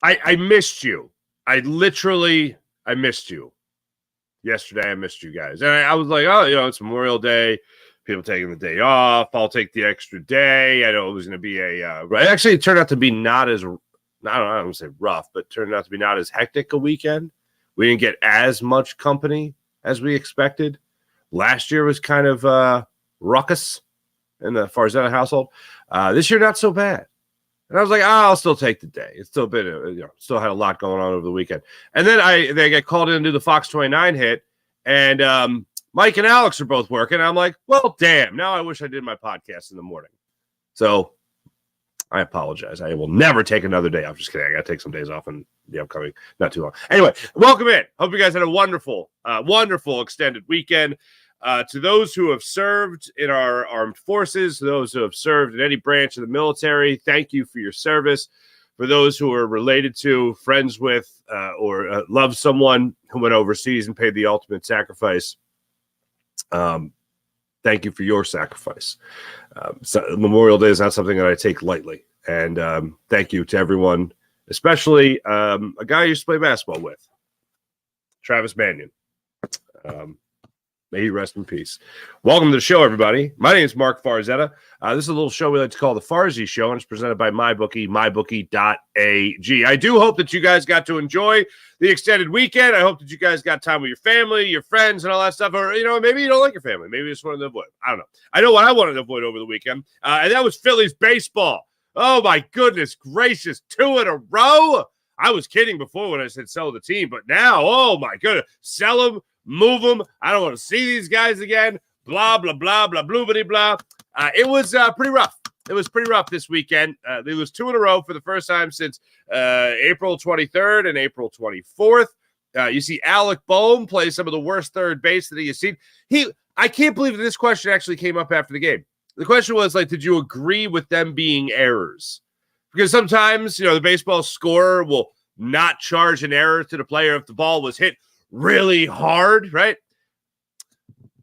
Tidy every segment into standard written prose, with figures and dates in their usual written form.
I missed you. I missed you. Yesterday, I missed you guys. And I was like, oh, it's Memorial Day. People taking the day off. I'll take the extra day. I know it was going to be actually, it turned out to be not as, I don't want to say rough, but turned out to be not as hectic a weekend. We didn't get as much company as we expected. Last year was kind of ruckus in the Farzetta household. This year, not so bad. And I was like, I'll still take the day. It's still been, still had a lot going on over the weekend. And then they get called in to do the Fox 29 hit, and Mike and Alex are both working. I'm like, well, damn. Now I wish I did my podcast in the morning. So I apologize. I will never take another day off. Just kidding. I got to take some days off in the upcoming, not too long. Anyway, welcome in. Hope you guys had a wonderful, wonderful extended weekend. To those who have served in our armed forces, to those who have served in any branch of the military, thank you for your service. For those who are related to, friends with, or love someone who went overseas and paid the ultimate sacrifice, thank you for your sacrifice. So Memorial Day is not something that I take lightly. And thank you to everyone, especially a guy I used to play basketball with, Travis Mannion. May he rest in peace. Welcome to the show, everybody. My name is Mark Farzetta. This is a little show we like to call the Farzy Show, and it's presented by MyBookie, mybookie.ag. I do hope that you guys got to enjoy the extended weekend. I hope that you guys got time with your family, your friends, and all that stuff. Or, maybe you don't like your family. Maybe you just wanted to avoid. I don't know. I know what I wanted to avoid over the weekend, and that was Phillies baseball. Oh, my goodness gracious. 2 in a row. I was kidding before when I said sell the team, but now, oh, my goodness. Sell them. Move them. I don't want to see these guys again. Blah, blah, blah, blah, bloobity, blah. It was pretty rough. It was pretty rough this weekend. It was 2 in a row for the first time since April 23rd and April 24th. You see Alec Boehm play some of the worst third base that you've seen. I can't believe that this question actually came up after the game. The question was, did you agree with them being errors? Because sometimes, the baseball scorer will not charge an error to the player if the ball was hit really hard, right?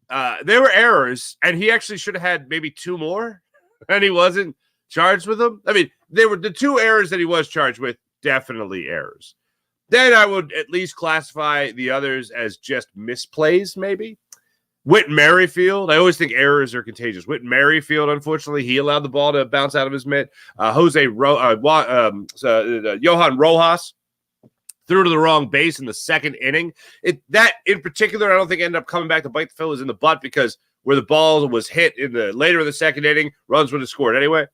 There were errors, and he actually should have had maybe 2 more, and he wasn't charged with them. I mean, they were the 2 errors that he was charged with, definitely errors. Then I would at least classify the others as just misplays, maybe. Whit Merrifield, I always think errors are contagious. Whit Merrifield, unfortunately, he allowed the ball to bounce out of his mitt. Johan Rojas threw to the wrong base in the second inning. That in particular, I don't think ended up coming back to bite the Phillies in the butt, because where the ball was hit later in the second inning, runs would have scored anyway.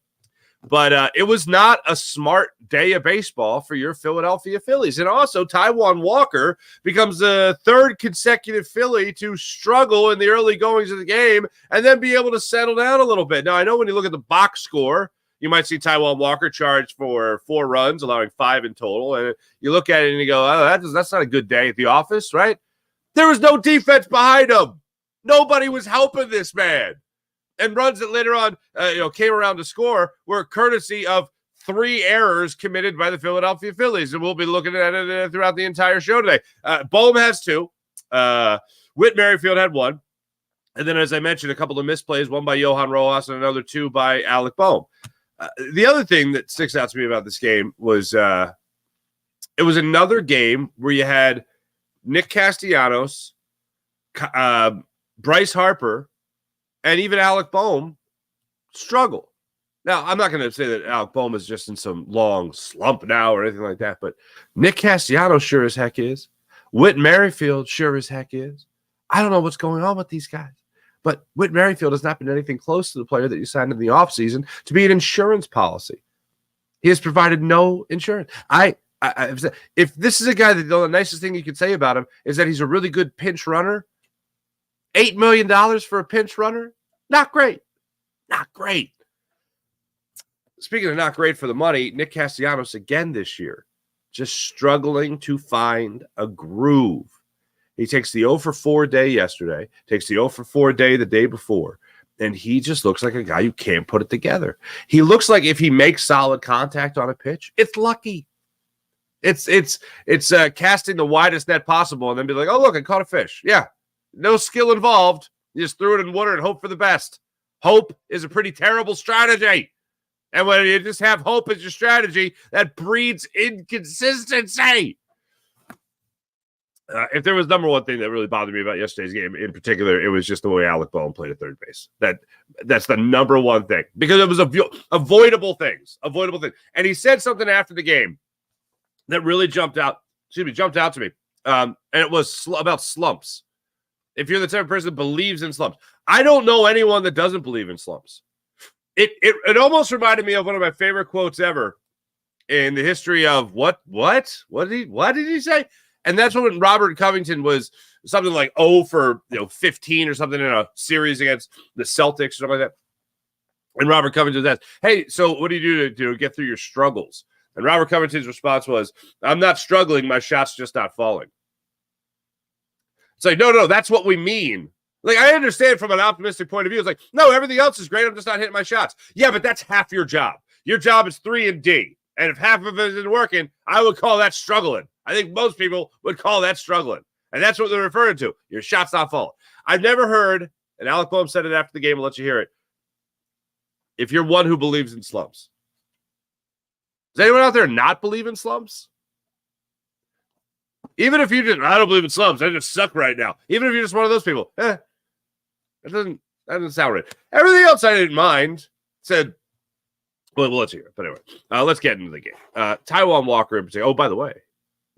But it was not a smart day of baseball for your Philadelphia Phillies. And also, Taijuan Walker becomes the 3rd consecutive Philly to struggle in the early goings of the game and then be able to settle down a little bit. Now, I know when you look at the box score, you might see Taijuan Walker charged for 4 runs, allowing 5 in total. And you look at it and you go, oh, that's not a good day at the office, right? There was no defense behind him. Nobody was helping this man. And runs that later on, came around to score were courtesy of 3 errors committed by the Philadelphia Phillies. And we'll be looking at it throughout the entire show today. Boehm has 2. Whit Merrifield had 1. And then, as I mentioned, a couple of misplays, 1 by Johan Rojas and another 2 by Alec Boehm. The other thing that sticks out to me about this game was it was another game where you had Nick Castellanos, Bryce Harper, and even Alec Boehm struggle. Now, I'm not going to say that Alec Boehm is just in some long slump now or anything like that, but Nick Castellanos sure as heck is. Whit Merrifield sure as heck is. I don't know what's going on with these guys, but Whit Merrifield has not been anything close to the player that you signed in the offseason to be an insurance policy. He has provided no insurance. If this is a guy that the nicest thing you could say about him is that he's a really good pinch runner, $8 million for a pinch runner? Not great. Not great. Speaking of not great for the money, Nick Castellanos again this year, just struggling to find a groove. He takes the 0 for 4 day yesterday, takes the 0 for 4 day the day before, and he just looks like a guy who can't put it together. He looks like if he makes solid contact on a pitch, it's lucky. It's casting the widest net possible and then be like, oh, look, I caught a fish. Yeah. No skill involved. You just threw it in water and hope for the best. Hope is a pretty terrible strategy. And when you just have hope as your strategy, that breeds inconsistency. If there was number one thing that really bothered me about yesterday's game in particular, it was just the way Alec Boehm played at third base. That's the number one thing, because it was avoidable things. And he said something after the game that really jumped out to me. And it was about slumps. If you're the type of person that believes in slumps, I don't know anyone that doesn't believe in slumps. It almost reminded me of one of my favorite quotes ever in the history of what did he say? And that's when Robert Covington was something like 0 for 15 or something in a series against the Celtics or something like that. And Robert Covington asked, "Hey, so what do you do to get through your struggles?" And Robert Covington's response was, "I'm not struggling. My shot's just not falling." It's like, no, that's what we mean. Like, I understand from an optimistic point of view. It's like, no, everything else is great. I'm just not hitting my shots. Yeah, but that's half your job. Your job is 3 and D. And if half of it isn't working, I would call that struggling. I think most people would call that struggling. And that's what they're referring to. Your shot's not falling. I've never heard, and Alec Boehm said it after the game, I'll let you hear it, if you're one who believes in slumps. Does anyone out there not believe in slumps? Even if you just, I don't believe in slumps, I just suck right now. Even if you're just one of those people, that doesn't sound right. Everything else I didn't mind. Said, well, we'll let you hear it. But anyway, let's get into the game. Taijuan Walker in particular. Oh, by the way,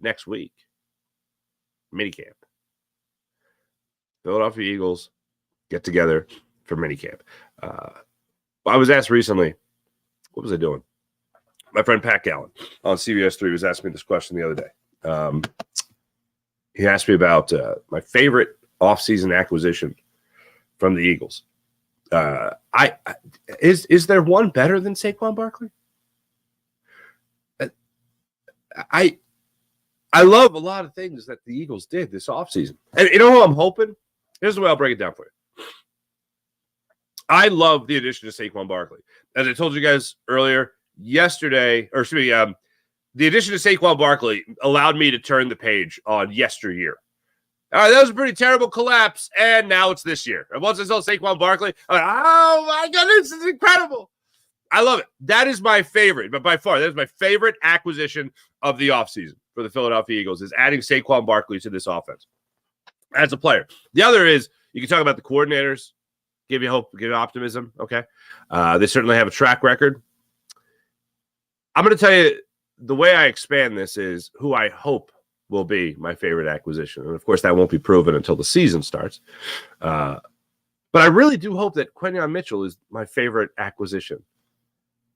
next week, MiniCamp. Philadelphia Eagles get together for MiniCamp. I was asked recently, what was I doing? My friend Pat Gallen on CBS 3 was asking me this question the other day. He asked me about my favorite offseason acquisition from the Eagles. Is there one better than Saquon Barkley? I love a lot of things that the Eagles did this offseason. And you know who I'm hoping? Here's the way I'll break it down for you. I love the addition of Saquon Barkley. As I told you guys earlier, the addition of Saquon Barkley allowed me to turn the page on yesteryear. All right, that was a pretty terrible collapse, and now it's this year. And once I saw Saquon Barkley, I'm like, oh my goodness, this is incredible. I love it. That is my favorite, but by far, that is my favorite acquisition of the offseason for the Philadelphia Eagles, is adding Saquon Barkley to this offense as a player. The other is, you can talk about the coordinators, give you hope, give you optimism, okay? They certainly have a track record. I'm going to tell you, the way I expand this is who I hope will be my favorite acquisition. And, of course, that won't be proven until the season starts. But I really do hope that Quinyon Mitchell is my favorite acquisition,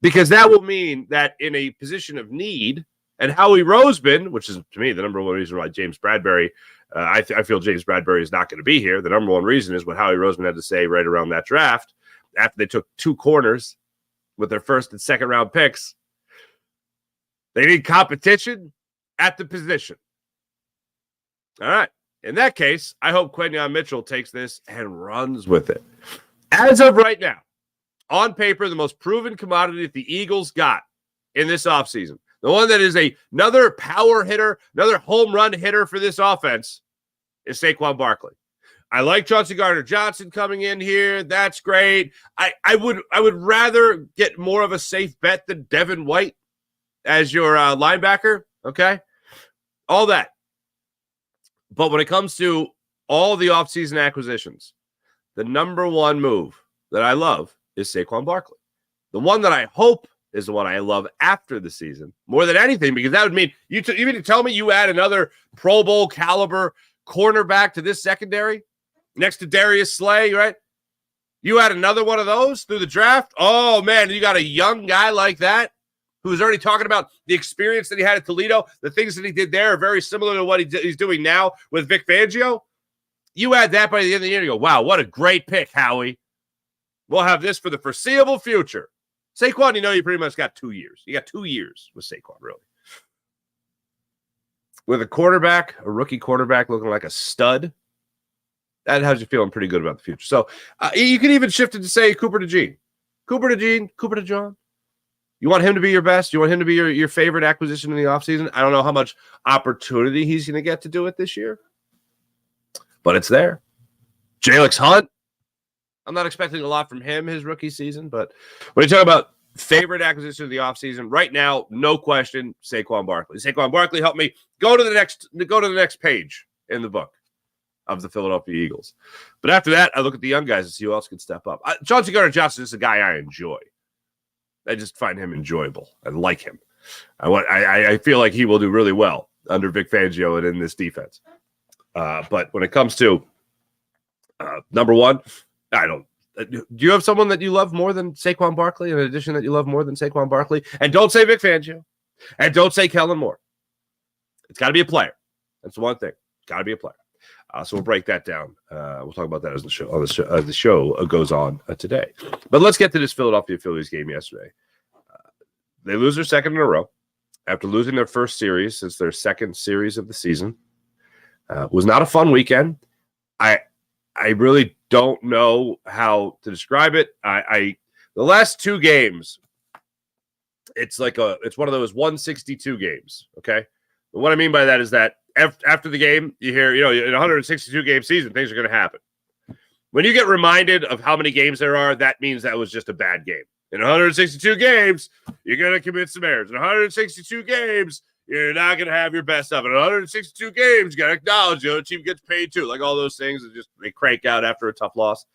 because that will mean that in a position of need, and Howie Roseman, which is, to me, the number one reason why James Bradbury, I feel James Bradbury is not going to be here. The number one reason is what Howie Roseman had to say right around that draft after they took 2 corners with their first and second round picks. They need competition at the position. All right. In that case, I hope Quinyon Mitchell takes this and runs with it. As of right now, on paper, the most proven commodity that the Eagles got in this offseason, the one that is another power hitter, another home run hitter for this offense, is Saquon Barkley. I like Chauncey Gardner-Johnson coming in here. That's great. I would rather get more of a safe bet than Devin White as your linebacker, okay? All that. But when it comes to all the offseason acquisitions, the number one move that I love is Saquon Barkley. The one that I hope is the one I love after the season more than anything, because that would mean you mean to tell me you add another Pro Bowl caliber cornerback to this secondary next to Darius Slay, right? You add another one of those through the draft. Oh, man, you got a young guy like that who's already talking about the experience that he had at Toledo. The things that he did there are very similar to what he's doing now with Vic Fangio. You add that by the end of the year, you go, wow, what a great pick, Howie. We'll have this for the foreseeable future. Saquon, you pretty much got 2 years. You got 2 years with Saquon, really. With a rookie quarterback looking like a stud, that has you feeling pretty good about the future. So you can even shift it to say Cooper DeJean. Cooper DeJean. You want him to be your best? You want him to be your favorite acquisition in the offseason? I don't know how much opportunity he's going to get to do it this year, but it's there. Jalix Hunt. I'm not expecting a lot from him his rookie season, but when you talk about Favorite acquisition of the offseason right now, no question, Saquon Barkley. Saquon Barkley helped me go to the next page in the book of the Philadelphia Eagles. But after that, I look at the young guys and see who else can step up. Chauncey Gardner-Johnson is a guy I enjoy. I just find him enjoyable and like him. I feel like he will do really well under Vic Fangio and in this defense. But when it comes to number one, I don't. Do you have someone that you love more than Saquon Barkley? In addition, that you love more than Saquon Barkley? And don't say Vic Fangio. And don't say Kellen Moore. It's got to be a player. That's the one thing. Got to be a player. So we'll break that down. We'll talk about that as the show goes on today. But let's get to this Philadelphia Phillies game yesterday. They lose their second in a row after losing their first series since their second series of the season. Was not a fun weekend. I really don't know how to describe it. The last two games, it's one of those 162 games. Okay, but what I mean by that is that after the game, you hear, in a 162 game season, things are going to happen. When you get reminded of how many games there are, that means that was just a bad game. In 162 games, you're going to commit some errors. In 162 games, you're not going to have your best stuff. In 162 games, you got to acknowledge, the team gets paid too. Like all those things, they crank out after a tough loss.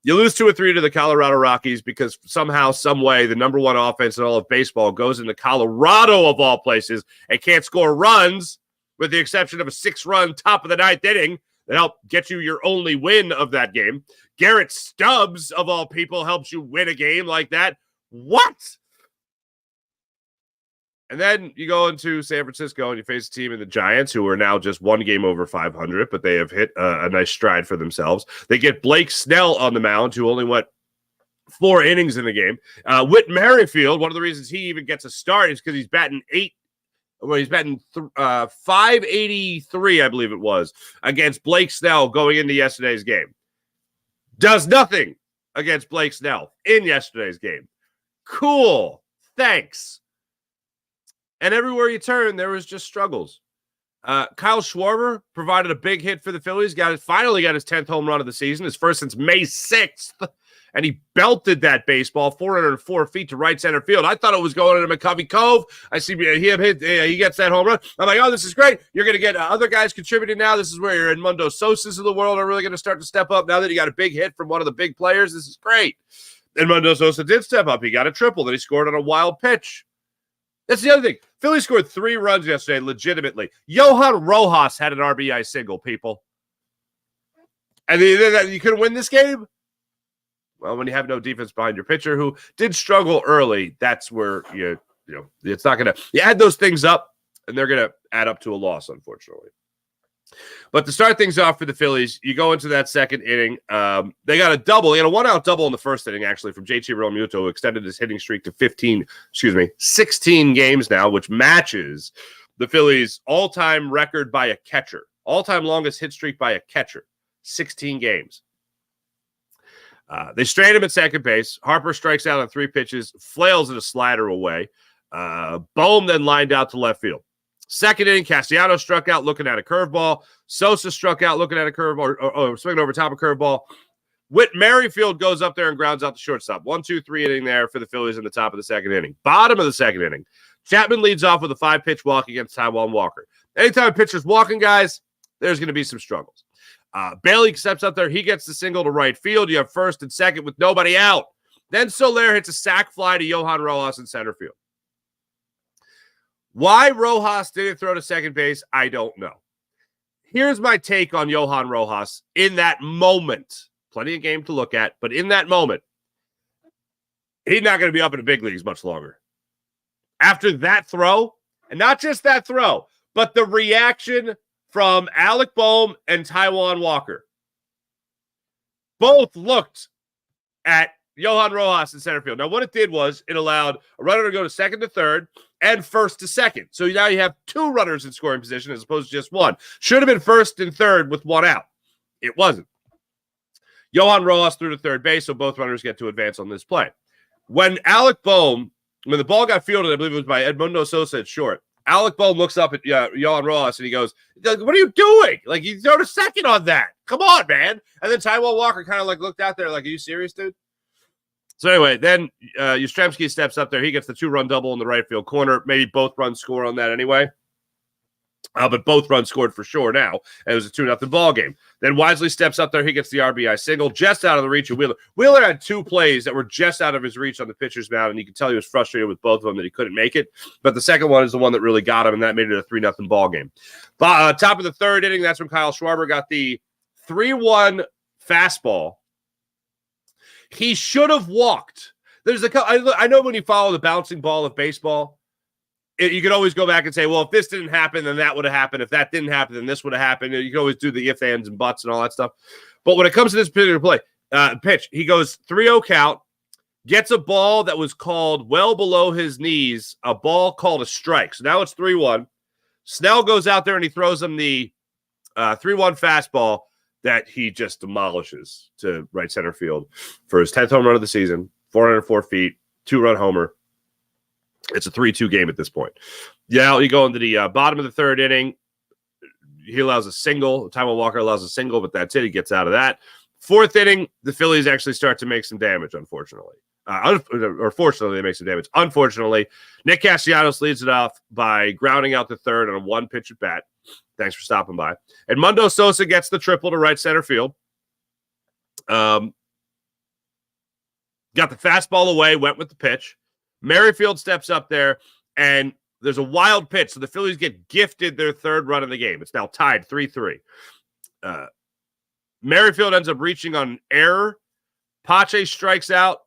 You lose 2 or 3 to the Colorado Rockies because somehow, some way, the number one offense in all of baseball goes into Colorado of all places and can't score runs, with the exception of a 6-run top of the 9th inning that helped get you your only win of that game. Garrett Stubbs, of all people, helps you win a game like that. What? And then you go into San Francisco and you face a team in the Giants, who are now just 1 game over 500, but they have hit a nice stride for themselves. They get Blake Snell on the mound, who only went 4 innings in the game. Whit Merrifield, one of the reasons he even gets a start is because he's batting 583, I believe it was, against Blake Snell going into yesterday's game. Does nothing against Blake Snell in yesterday's game. Cool. Thanks. And everywhere you turn, there was just struggles. Kyle Schwarber provided a big hit for the Phillies. Finally got his 10th home run of the season, his first since May 6th. And he belted that baseball 404 feet to right center field. I thought it was going into McCovey Cove. I see he gets that home run. I'm like, oh, this is great. You're going to get other guys contributing now. This is where your Edmundo Sosas of the world are really going to start to step up now that he got a big hit from one of the big players. This is great. Edmundo Sosa did step up. He got a triple. Then he scored on a wild pitch. That's the other thing. Philly scored 3 runs yesterday legitimately. Johan Rojas had an RBI single, people. And you couldn't win this game? Well, when you have no defense behind your pitcher who did struggle early, that's where it's not going to – you add those things up, and they're going to add up to a loss, unfortunately. But to start things off for the Phillies, you go into that second inning. They got a double. They got a 1-out double in the first inning, actually, from JT Realmuto, who extended his hitting streak to 16 games now, which matches the Phillies' all-time record by a catcher. All-time longest hit streak by a catcher, 16 games. They strand him at second base. Harper strikes out on 3 pitches, flails at a slider away. Bohm then lined out to left field. Second inning, Castellanos struck out looking at a curveball. Sosa struck out looking at a curveball, or swinging over top of curveball. Whit Merrifield goes up there and grounds out the shortstop. 1-2-3 inning there for the Phillies in the top of the second inning. Bottom of the second inning, Chapman leads off with a 5-pitch walk against Taijuan Walker. Anytime a pitcher's walking, guys, there's going to be some struggles. Bailey steps up there. He gets the single to right field. You have first and second with nobody out. Then Soler hits a sac fly to Johan Rojas in center field. Why Rojas didn't throw to second base, I don't know. Here's my take on Johan Rojas in that moment. Plenty of game to look at, but in that moment, he's not going to be up in the big leagues much longer. After that throw, and not just that throw, but the reaction from Alec Bohm and Taijuan Walker. Both looked at Johan Rojas in center field. Now, what it did was it allowed a runner to go to second to third and first to second. So now you have 2 runners in scoring position as opposed to just 1. Should have been first and third with 1 out. It wasn't. Johan Rojas threw to third base, so both runners get to advance on this play. When the ball got fielded, I believe it was by Edmundo Sosa at short, Alec Bohm looks up at Johan Rojas and he goes, what are you doing? Like, you throw to second on that. Come on, man. And then Taijuan Walker kind of looked out there like, are you serious, dude? So anyway, then Yastrzemski steps up there. He gets the 2-run double in the right field corner. Maybe both runs score on that anyway. But both runs scored for sure now. And it was a 2-0 ball game. Then Wisely steps up there. He gets the RBI single just out of the reach of Wheeler. Wheeler had 2 plays that were just out of his reach on the pitcher's mound, and you can tell he was frustrated with both of them that he couldn't make it. But the second one is the one that really got him, and that made it a 3-0 ball game. Top of the third inning, that's when Kyle Schwarber got the 3-1 fastball. He should have walked. I know when you follow the bouncing ball of baseball, you can always go back and say, well, if this didn't happen, then that would have happened. If that didn't happen, then this would have happened. You can always do the if, ands, and buts and all that stuff. But when it comes to this particular pitch, he goes 3-0 count, gets a ball that was called well below his knees, a ball called a strike. So now it's 3-1. Snell goes out there and he throws him the 3-1 fastball that he just demolishes to right center field for his 10th home run of the season, 404 feet, 2-run homer. It's a 3-2 game at this point. Yeah, you go into the bottom of the third inning. He allows a single. Taijuan Walker allows a single, but that's it. He gets out of that. Fourth inning, the Phillies actually start to make some damage, unfortunately. Or fortunately, they make some damage. Unfortunately, Nick Castellanos leads it off by grounding out the third on a 1-pitch at bat. Thanks for stopping by. And Mundo Sosa gets the triple to right center field. Got the fastball away, went with the pitch. Merrifield steps up there, and there's a wild pitch. So the Phillies get gifted their 3rd run of the game. It's now tied 3-3. Merrifield ends up reaching on an error. Pache strikes out.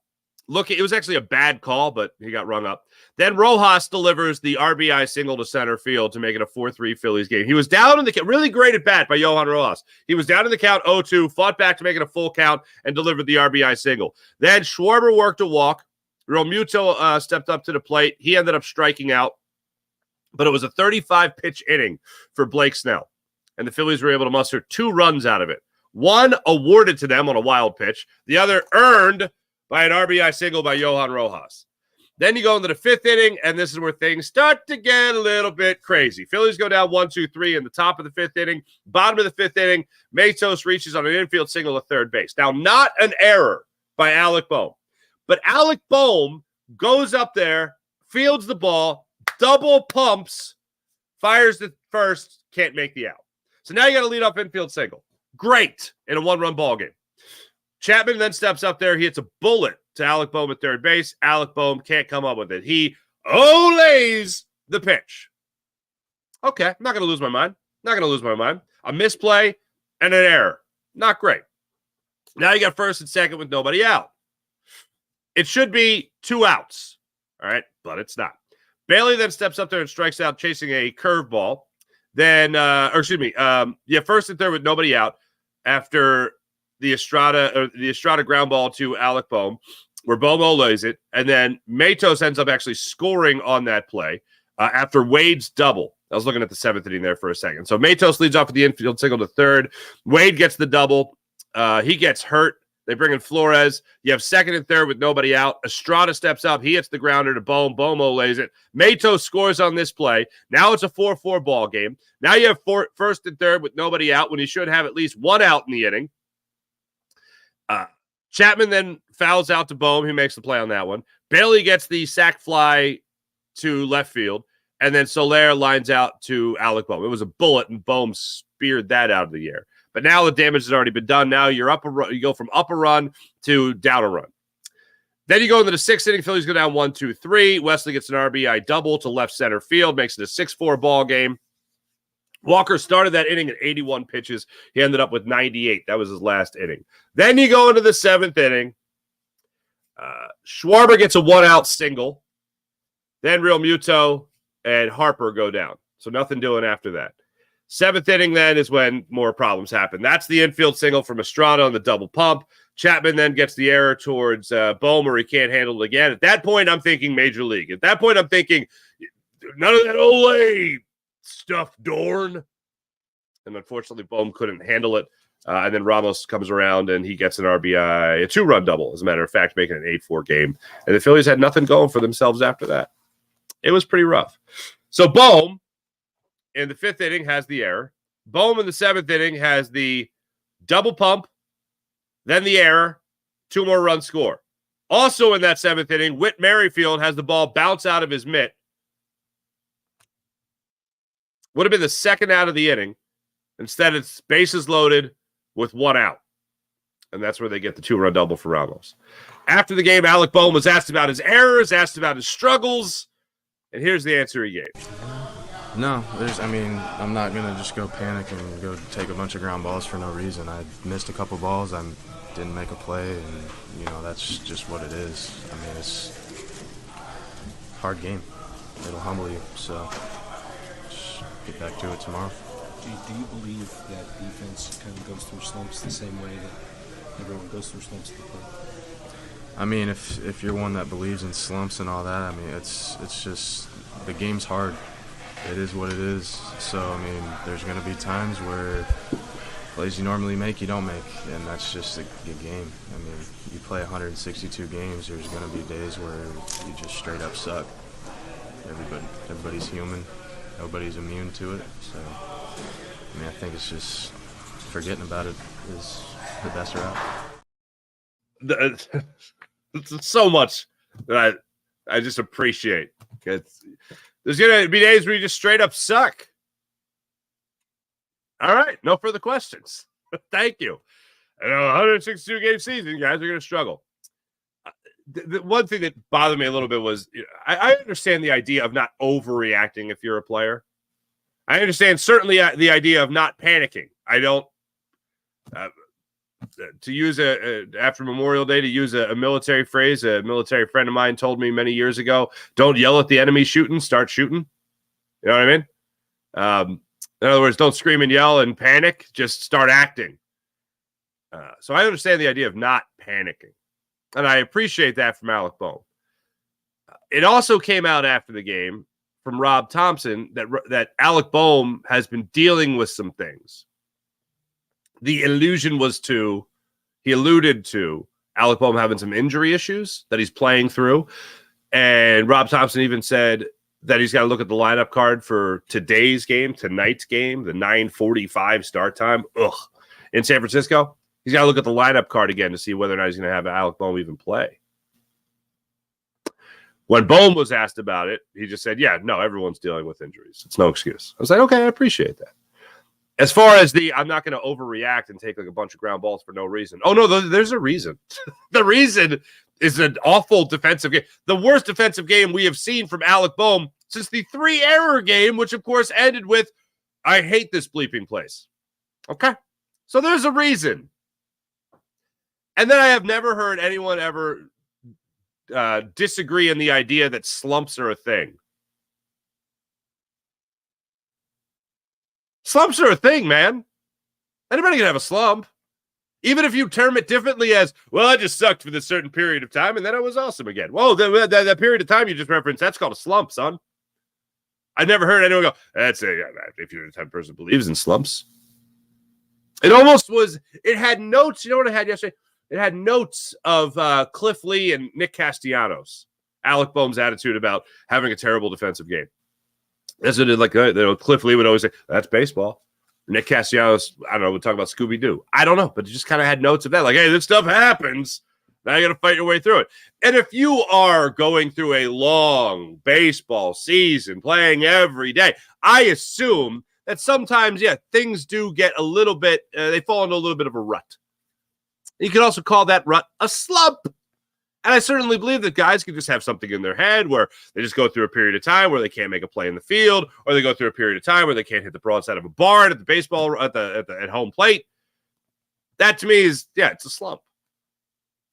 Look, it was actually a bad call, but he got rung up. Then Rojas delivers the RBI single to center field to make it a 4-3 Phillies game. He was down in the count. Really great at bat by Johan Rojas. He was down in the count 0-2, fought back to make it a full count, and delivered the RBI single. Then Schwarber worked a walk. Real Muto stepped up to the plate. He ended up striking out, but it was a 35-pitch inning for Blake Snell, and the Phillies were able to muster 2 runs out of it. One awarded to them on a wild pitch. The other earned by an RBI single by Johan Rojas. Then you go into the 5th inning, and this is where things start to get a little bit crazy. Phillies go down 1-2-3 in the top of the 5th inning. Bottom of the 5th inning, Matos reaches on an infield single to third base. Now, not an error by Alec Bohm, but Alec Bohm goes up there, fields the ball, double pumps, fires the first, can't make the out. So now you got a leadoff infield single. Great in a 1-run ball game. Chapman then steps up there. He hits a bullet to Alec Bohm at third base. Alec Bohm can't come up with it. He olays the pitch. Okay, I'm not going to lose my mind. A misplay and an error. Not great. Now you got first and second with nobody out. It should be 2 outs. All right, but it's not. Bailey then steps up there and strikes out chasing a curveball. Then, first and third with nobody out after the Estrada ground ball to Alec Bohm, where Bohm olays it, and then Matos ends up actually scoring on that play after Wade's double. I was looking at the 7th inning there for a second. So Matos leads off with the infield single to third. Wade gets the double. He gets hurt. They bring in Flores. You have second and third with nobody out. Estrada steps up. He hits the grounder to Bohm. Bohm olays it. Matos scores on this play. Now it's a 4-4 ball game. Now you have first and third with nobody out when you should have at least 1 out in the inning. Chapman then fouls out to Bohm. He makes the play on that one. Bailey gets the sac fly to left field, and then Soler lines out to Alec Bohm. It was a bullet, and Bohm speared that out of the air. But now the damage has already been done. Now you're up a run. You go from up a run to down a run. Then you go into the 6th inning. Phillies go down 1-2-3. Wesley gets an RBI double to left center field, makes it a 6-4 ball game. Walker started that inning at 81 pitches. He ended up with 98. That was his last inning. Then you go into the 7th inning. Schwarber gets a 1-out single. Then Real Muto and Harper go down. So nothing doing after that. 7th inning then is when more problems happen. That's the infield single from Estrada on the double pump. Chapman then gets the error towards Bohm, where he can't handle it again. At that point, I'm thinking Major League. At that point, I'm thinking none of that Olay stuff, Dorn. And unfortunately, Bohm couldn't handle it. And then Ramos comes around and he gets an RBI, a 2-run double, as a matter of fact, making an 8-4 game. And the Phillies had nothing going for themselves after that. It was pretty rough. So Bohm in the 5th inning has the error. Bohm in the 7th inning has the double pump, then the error, 2 more runs score. Also in that 7th inning, Whit Merrifield has the ball bounce out of his mitt. Would have been the second out of the inning. Instead, it's bases loaded with 1 out. And that's where they get the 2-run double for Ramos. After the game, Alec Bohm was asked about his errors, asked about his struggles, and here's the answer he gave. No, I'm not going to just go panic and go take a bunch of ground balls for no reason. I missed a couple balls. I didn't make a play, and, that's just what it is. It's a hard game. It'll humble you, so just get back to it tomorrow. Do you believe that defense kind of goes through slumps the same way that everyone goes through slumps at the plate? If you're one that believes in slumps and all that, it's just the game's hard. It is what it is. So, there's going to be times where plays you normally make, you don't make, and that's just a game. You play 162 games, there's going to be days where you just straight up suck. Everybody's human. Nobody's immune to it. So, I think it's just forgetting about it is the best route. So much that I just appreciate. There's going to be days where you just straight up suck. All right. No further questions. Thank you. I know 162 game season, guys are going to struggle. The one thing that bothered me a little bit was I understand the idea of not overreacting if you're a player. I understand certainly the idea of not panicking. I don't to use after Memorial Day, to use a military phrase, a military friend of mine told me many years ago, don't yell at the enemy shooting, start shooting. You know what I mean? In other words, don't scream and yell and panic, just start acting. So I understand the idea of not panicking. And I appreciate that from Alec Bohm. It also came out after the game from Rob Thompson that Alec Bohm has been dealing with some things. The illusion was he alluded to Alec Bohm having some injury issues that he's playing through. And Rob Thompson even said that he's got to look at the lineup card for tonight's game, the 9:45 start time in San Francisco. He's got to look at the lineup card again to see whether or not he's going to have Alec Bohm even play. When Bohm was asked about it, he just said, yeah, no, everyone's dealing with injuries. It's no excuse. I was like, okay, I appreciate that. As far as I'm not going to overreact and take like a bunch of ground balls for no reason. Oh, no, there's a reason. The reason is an awful defensive game. The worst defensive game we have seen from Alec Bohm since the 3-error game, which, of course, ended with, I hate this bleeping place. Okay? So there's a reason. And then I have never heard anyone ever disagree in the idea that slumps are a thing. Slumps are a thing, man. Anybody can have a slump. Even if you term it differently as, well, I just sucked for this certain period of time, and then I was awesome again. Well, that period of time you just referenced, that's called a slump, son. I never heard anyone go, if you're the type of person who believes in slumps. It almost was, it had notes. You know what I had yesterday? It had notes of Cliff Lee and Nick Castellanos, Alec Bohm's attitude about having a terrible defensive game. That's what it Cliff Lee would always say, that's baseball. Nick Castellanos, I don't know, would talk about Scooby-Doo. I don't know, but it just kind of had notes of that. Like, hey, this stuff happens. Now you got to fight your way through it. And if you are going through a long baseball season, playing every day, I assume that sometimes, things do get a little bit, they fall into a little bit of a rut. You can also call that rut a slump. And I certainly believe that guys can just have something in their head where they just go through a period of time where they can't make a play in the field, or they go through a period of time where they can't hit the broadside of a barn at the baseball at home plate. That to me is, it's a slump.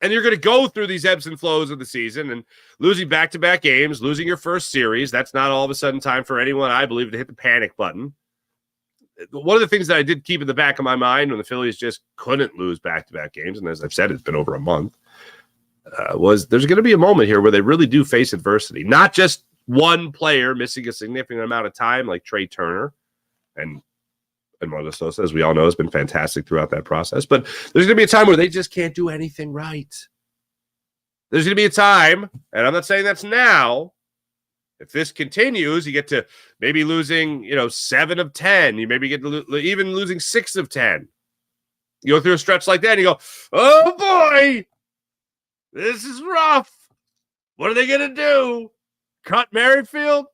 And you're going to go through these ebbs and flows of the season and losing back-to-back games, losing your first series. That's not all of a sudden time for anyone, I believe, to hit the panic button. One of the things that I did keep in the back of my mind when the Phillies just couldn't lose back-to-back games, and as I've said, it's been over a month, was there's going to be a moment here where they really do face adversity. Not just one player missing a significant amount of time like Trey Turner and Marlo Sosa, as we all know, has been fantastic throughout that process. But there's going to be a time where they just can't do anything right. There's going to be a time, and I'm not saying that's now. If this continues, you get to maybe losing, 7 of 10. You maybe get to even losing 6 of 10. You go through a stretch like that, and you go, oh, boy. This is rough. What are they going to do? Cut Merrifield?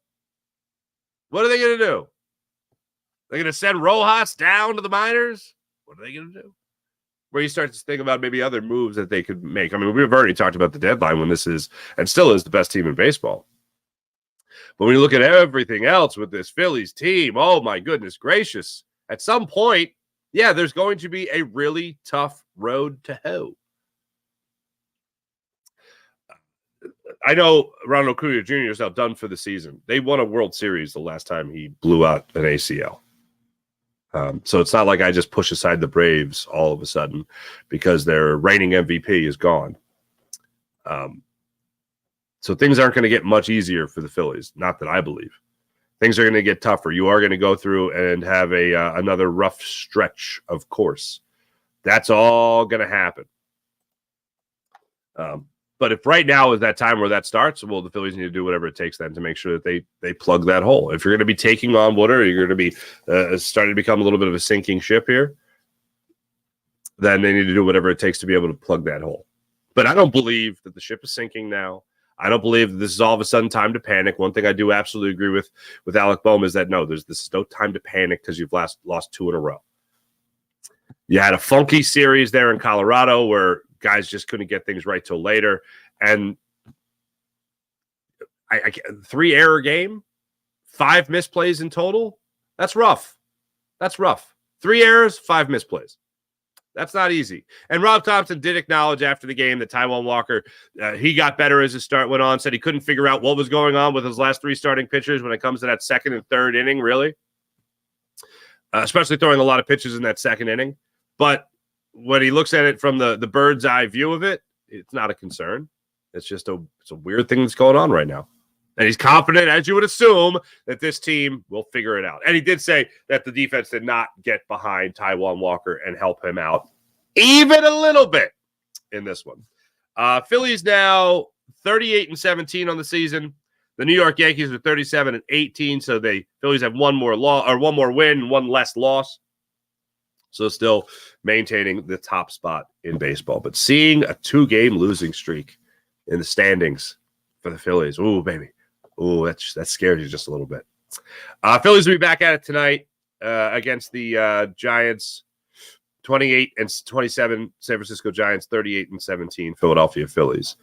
What are they going to do? They're going to send Rojas down to the minors? What are they going to do? Where you start to think about maybe other moves that they could make. I mean, we've already talked about the deadline when this is, and still is, the best team in baseball. But when you look at everything else with this Phillies team, oh my goodness gracious. At some point, yeah, there's going to be a really tough road to hoe. I know Ronald Acuna Jr. is now done for the season. They won a World Series the last time he blew out an ACL. So it's not like I just push aside the Braves all of a sudden because their reigning MVP is gone. So things aren't going to get much easier for the Phillies. Not that I believe. Things are going to get tougher. You are going to go through and have another rough stretch, of course. That's all going to happen. But if right now is that time where that starts, well, the Phillies need to do whatever it takes then to make sure that they plug that hole. If you're going to be taking on Woodard, or you're going to be starting to become a little bit of a sinking ship here, then they need to do whatever it takes to be able to plug that hole. But I don't believe that the ship is sinking now. I don't believe that this is all of a sudden time to panic. One thing I do absolutely agree with Alec Boehm is that no, this is no time to panic because you've lost 2 in a row. You had a funky series there in Colorado where guys just couldn't get things right till later. And 3 error game, 5 misplays in total. That's rough. 3 errors, 5 misplays. That's not easy. And Rob Thompson did acknowledge after the game that Taijuan Walker, he got better as his start went on, said he couldn't figure out what was going on with his last 3 starting pitchers when it comes to that second and third inning, really. Especially throwing a lot of pitches in that second inning. But when he looks at it from the bird's eye view of it, it's not a concern. It's just it's a weird thing that's going on right now. And he's confident, as you would assume, that this team will figure it out. And he did say that the defense did not get behind Taijuan Walker and help him out even a little bit in this one. Phillies now 38-17 on the season. The New York Yankees are 37-18, so Phillies have one more win, 1 less loss. So still maintaining the top spot in baseball. But seeing a 2-game losing streak in the standings for the Phillies, ooh, baby. Ooh, that scares you just a little bit. Phillies will be back at it tonight against the Giants, 28-27. San Francisco Giants, 38-17. Philadelphia Phillies.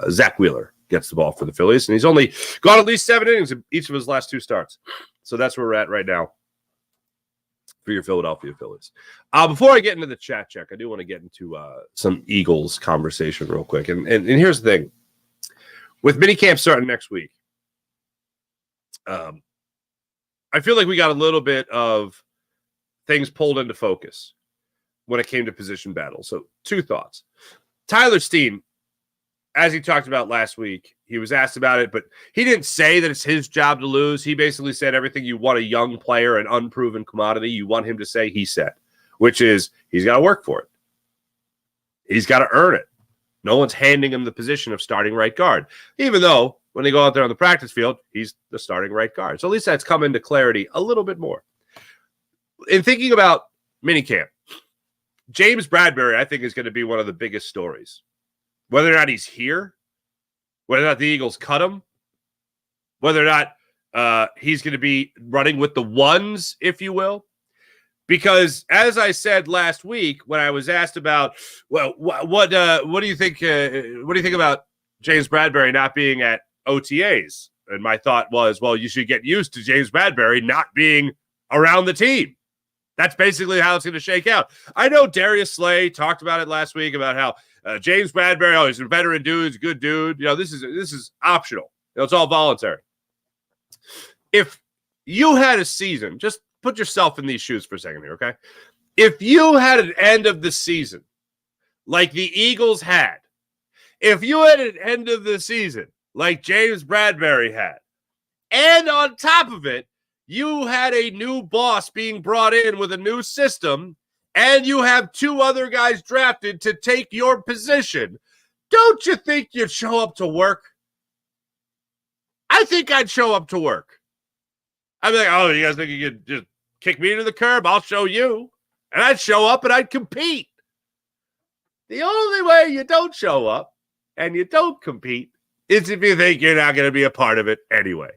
Zach Wheeler gets the ball for the Phillies, and he's only gone at least 7 innings in each of his last 2 starts. So that's where we're at right now for your Philadelphia Phillies. Before I get into the chat check, I do want to get into some Eagles conversation real quick. And here's the thing. With MiniCamp starting next week, I feel like we got a little bit of things pulled into focus when it came to position battle. So 2 thoughts. Tyler Steen, as he talked about last week, he was asked about it, but he didn't say that it's his job to lose. He basically said everything you want a young player, an unproven commodity, you want him to say, he said, which is he's got to work for it. He's got to earn it. No one's handing him the position of starting right guard, even though when they go out there on the practice field, he's the starting right guard. So at least that's come into clarity a little bit more. In thinking about MiniCamp, James Bradberry, I think, is going to be one of the biggest stories. Whether or not he's here, whether or not the Eagles cut him, whether or not he's going to be running with the ones, if you will. Because as I said last week, when I was asked about, well, what do you think? What do you think about James Bradberry not being at OTAs? And my thought was, well, you should get used to James Bradberry not being around the team. That's basically how it's going to shake out. I know Darius Slay talked about it last week about how James Bradberry, he's a veteran dude, he's a good dude. This is optional. It's all voluntary. If you had a season, just put yourself in these shoes for a second here, okay? If you had an end of the season like the Eagles had, if you had an end of the season like James Bradberry had, and on top of it, you had a new boss being brought in with a new system, and you have 2 other guys drafted to take your position, don't you think you'd show up to work? I think I'd show up to work. I'd be like, oh, you guys think you could just kick me to the curb? I'll show you. And I'd show up and I'd compete. The only way you don't show up and you don't compete is if you think you're not going to be a part of it anyway.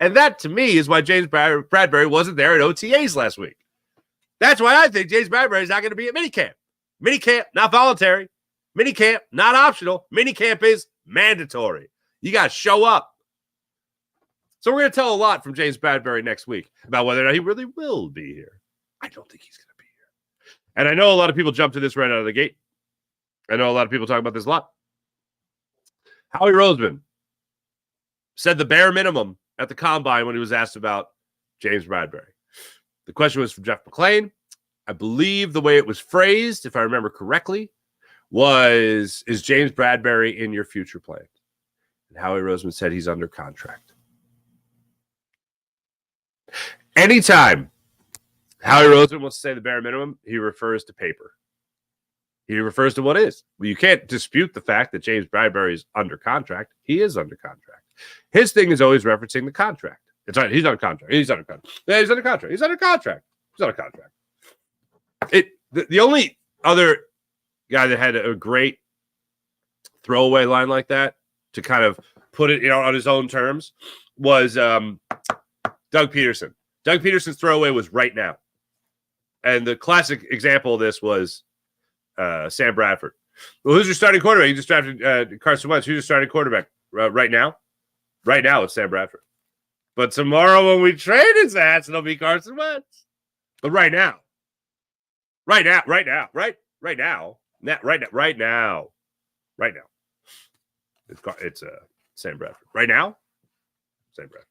And that, to me, is why James Bradbury wasn't there at OTAs last week. That's why I think James Bradbury is not going to be at MiniCamp. MiniCamp, not voluntary. MiniCamp, not optional. MiniCamp is mandatory. You got to show up. So we're going to tell a lot from James Bradbury next week about whether or not he really will be here. I don't think he's going to be here. And I know a lot of people jump to this right out of the gate. I know a lot of people talk about this a lot. Howie Roseman said the bare minimum at the Combine when he was asked about James Bradbury. The question was from Jeff McClain. I believe the way it was phrased, if I remember correctly, was, is James Bradbury in your future plans? And Howie Roseman said he's under contract. Anytime Howie Roseman wants to say the bare minimum, he refers to paper. He refers to what is. Well, you can't dispute the fact that James Bradbury is under contract. He is under contract. His thing is always referencing the contract. He's under contract. He's under contract. Yeah, he's under contract. He's under contract. He's under contract. The only other guy that had a great throwaway line like that to kind of put it, on his own terms was Doug Peterson. Doug Peterson's throwaway was right now. And the classic example of this was Sam Bradford. Well, who's your starting quarterback? You just drafted Carson Wentz. Who's your starting quarterback right now? Right now, it's Sam Bradford. But tomorrow when we trade his ass, it'll be Carson Wentz. But right now, it's Sam Bradford. Right now, Sam Bradford.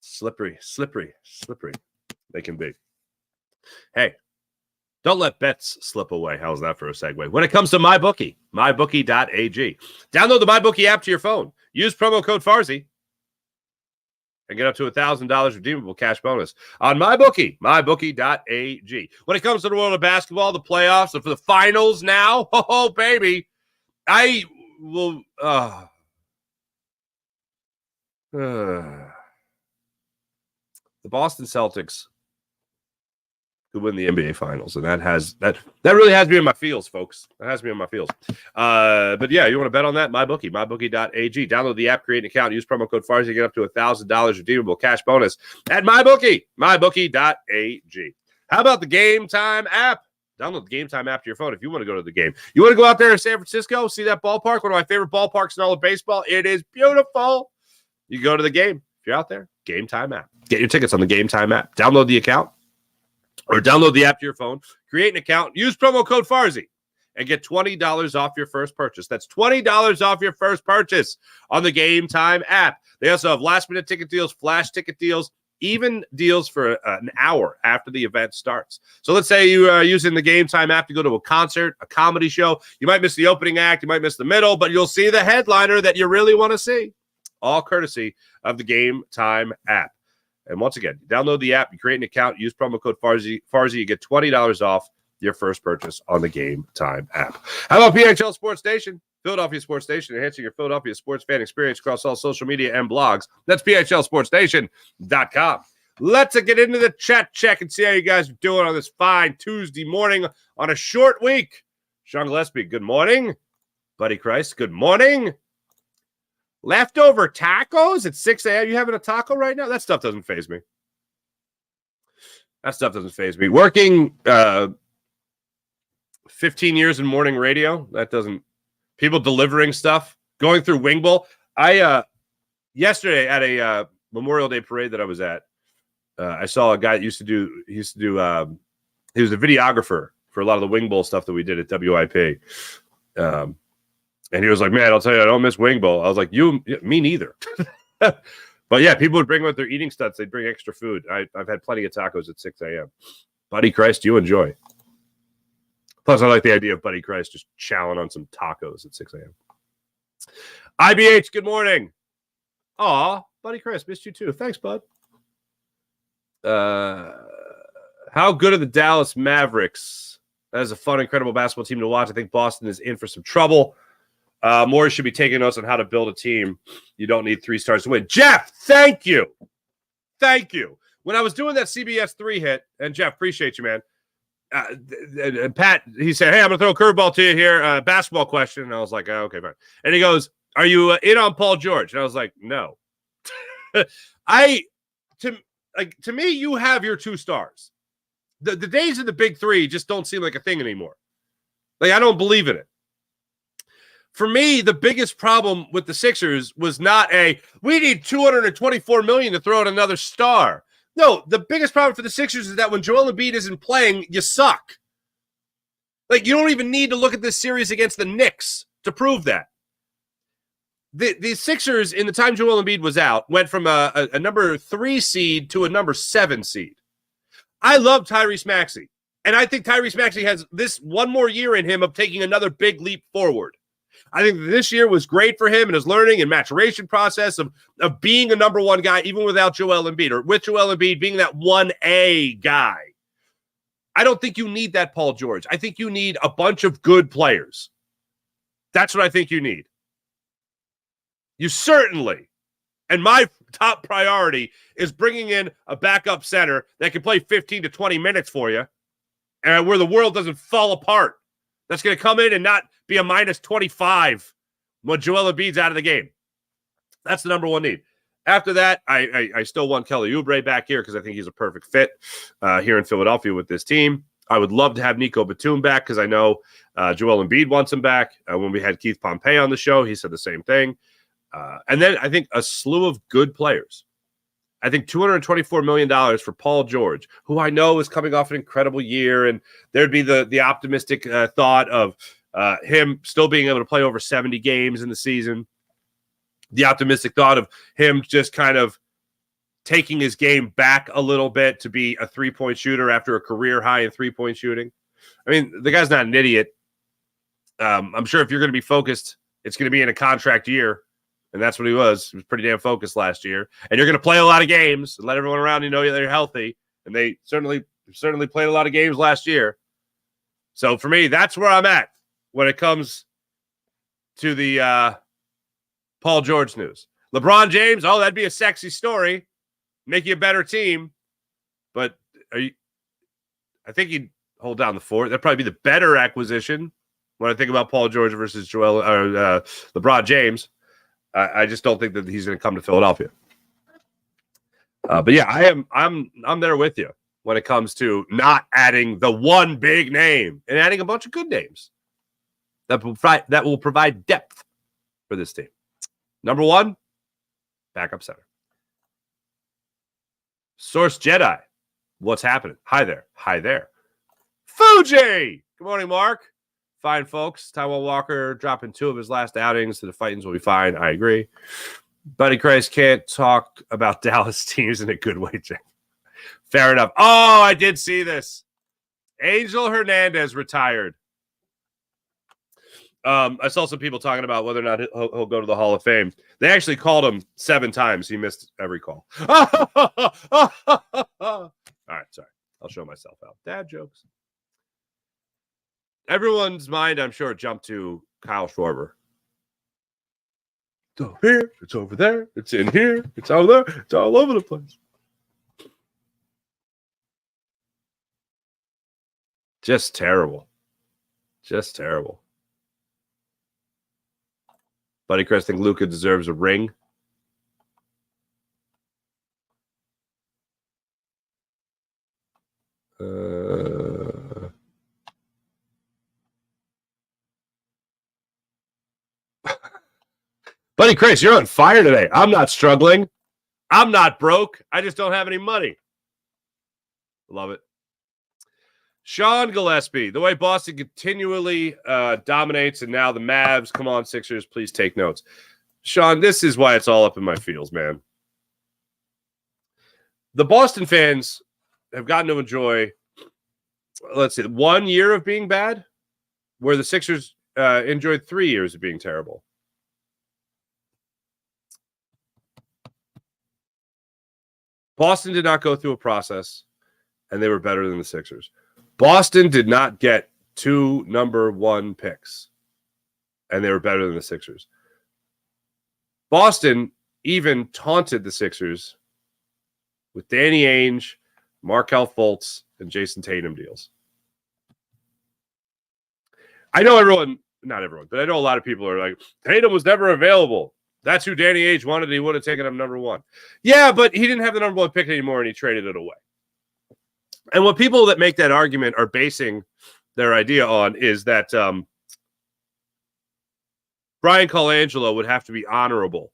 Slippery. They can be. Hey, don't let bets slip away. How's that for a segue? When it comes to MyBookie, mybookie.ag. Download the MyBookie app to your phone. Use promo code Farzy and get up to $1,000 redeemable cash bonus on MyBookie, mybookie.ag. When it comes to the world of basketball, the playoffs, and for the finals now, oh, baby, I will... the Boston Celtics could win the NBA Finals, and that really has me in my feels, folks. That has me in my feels. But yeah, you want to bet on that? MyBookie, mybookie.ag. Download the app, create an account, use promo code Farzy, get up to $1,000 redeemable cash bonus at MyBookie, mybookie.ag. How about the Gametime app? Download the Gametime app to your phone if you want to go to the game. You want to go out there in San Francisco, see that ballpark, one of my favorite ballparks in all of baseball. It is beautiful. You go to the game. If you're out there, Gametime app. Get your tickets on the Gametime app. Download the account or download the app to your phone. Create an account. Use promo code Farzy and get $20 off your first purchase. That's $20 off your first purchase on the Gametime app. They also have last-minute ticket deals, flash ticket deals, even deals for an hour after the event starts. So let's say you are using the Gametime app to go to a concert, a comedy show. You might miss the opening act. You might miss the middle, but you'll see the headliner that you really want to see. All courtesy of the Gametime app. And once again, download the app, you create an account, use promo code Farzy, you get $20 off your first purchase on the Gametime app. How about PHL Sports Station? Philadelphia Sports Station, enhancing your Philadelphia sports fan experience across all social media and blogs. That's PHLSportsStation.com. Let's get into the chat check and see how you guys are doing on this fine Tuesday morning on a short week. Sean Gillespie, good morning. Buddy Christ, good morning. Leftover tacos at 6 a.m. You having a taco right now? That stuff doesn't faze me. Working 15 years in morning radio, that doesn't. People delivering stuff, going through Wing Bowl. Yesterday at a Memorial Day parade that I was at, I saw a guy that he was a videographer for a lot of the Wing Bowl stuff that we did at WIP. And he was like, man, I'll tell you, I don't miss Wing Bowl. I was like, me neither. But yeah, people would bring with their eating stunts. They'd bring extra food. I've had plenty of tacos at 6 a.m. Buddy Christ, you enjoy. Plus, I like the idea of Buddy Christ just chowing on some tacos at 6 a.m. IBH, good morning. Aw, Buddy Christ, missed you too. Thanks, bud. How good are the Dallas Mavericks? That is a fun, incredible basketball team to watch. I think Boston is in for some trouble. Morris should be taking notes on how to build a team. You don't need 3 stars to win. Jeff, thank you. When I was doing that CBS 3 hit, and Jeff, appreciate you, man. and Pat, he said, "Hey, I'm gonna throw a curveball to you here. Basketball question." And I was like, oh, "Okay, fine." And he goes, "Are you in on Paul George?" And I was like, "No." To me, you have your two stars. The days of the big three just don't seem like a thing anymore. Like, I don't believe in it. For me, the biggest problem with the Sixers was not we need $224 million to throw at another star. No, the biggest problem for the Sixers is that when Joel Embiid isn't playing, you suck. Like, you don't even need to look at this series against the Knicks to prove that. The Sixers, in the time Joel Embiid was out, went from a number 3 seed to a number 7 seed. I love Tyrese Maxey, and I think Tyrese Maxey has this one more year in him of taking another big leap forward. I think this year was great for him and his learning and maturation process of being a number 1 guy, even without Joel Embiid, or with Joel Embiid being that 1A guy. I don't think you need that Paul George. I think you need a bunch of good players. That's what I think you need. You certainly, and my top priority is bringing in a backup center that can play 15 to 20 minutes for you, and where the world doesn't fall apart. That's going to come in and not be a minus 25 when Joel Embiid's out of the game. That's the number 1 need. After that, I still want Kelly Oubre back here because I think he's a perfect fit here in Philadelphia with this team. I would love to have Nico Batum back because I know Joel Embiid wants him back. When we had Keith Pompey on the show, he said the same thing. And then I think a slew of good players. I think $224 million for Paul George, who I know is coming off an incredible year, and there'd be the optimistic thought of him still being able to play over 70 games in the season. The optimistic thought of him just kind of taking his game back a little bit to be a three-point shooter after a career high in three-point shooting. I mean, the guy's not an idiot. I'm sure if you're going to be focused, it's going to be in a contract year. And that's what he was. He was pretty damn focused last year. And you're going to play a lot of games and let everyone around you know they're healthy. And they certainly played a lot of games last year. So for me, that's where I'm at when it comes to the Paul George news. LeBron James, that'd be a sexy story. Make you a better team. But I think hold down the fort. That'd probably be the better acquisition when I think about Paul George versus LeBron James. I just don't think that he's going to come to Philadelphia. But yeah, I'm there with you when it comes to not adding the one big name and adding a bunch of good names that will provide depth for this team. Number 1, backup center. Source Jedi, what's happening? Hi there. Fuji! Good morning, Mark. Fine, folks. Taiwan Walker dropping 2 of his last outings. The Titans will be fine. I agree. Buddy Christ can't talk about Dallas teams in a good way, Jay. Fair enough. Oh, I did see this. Angel Hernandez retired. I saw some people talking about whether or not he'll go to the Hall of Fame. They actually called him 7 times. He missed every call. All right, sorry. I'll show myself out. Dad jokes. Everyone's mind, I'm sure, jumped to Kyle Schwarber. It's over here. It's over there. It's in here. It's out there. It's all over the place. Just terrible. Buddy Chris, think Luka deserves a ring. Buddy Chris, you're on fire today. I'm not struggling. I'm not broke. I just don't have any money. Love it. Sean Gillespie, the way Boston continually dominates, and now the Mavs. Come on, Sixers, please take notes. Sean, this is why it's all up in my feels, man. The Boston fans have gotten to enjoy, 1 year of being bad, where the Sixers enjoyed 3 years of being terrible. Boston did not go through a process, and they were better than the Sixers. Boston did not get 2 number 1 picks, and they were better than the Sixers. Boston even taunted the Sixers with Danny Ainge, Markelle Fultz, and Jason Tatum deals. I know not everyone, but I know a lot of people are like, Tatum was never available. That's who Danny Ainge wanted. He would have taken him number 1. Yeah, but he didn't have the number 1 pick anymore, and he traded it away. And what people that make that argument are basing their idea on is that Brian Colangelo would have to be honorable.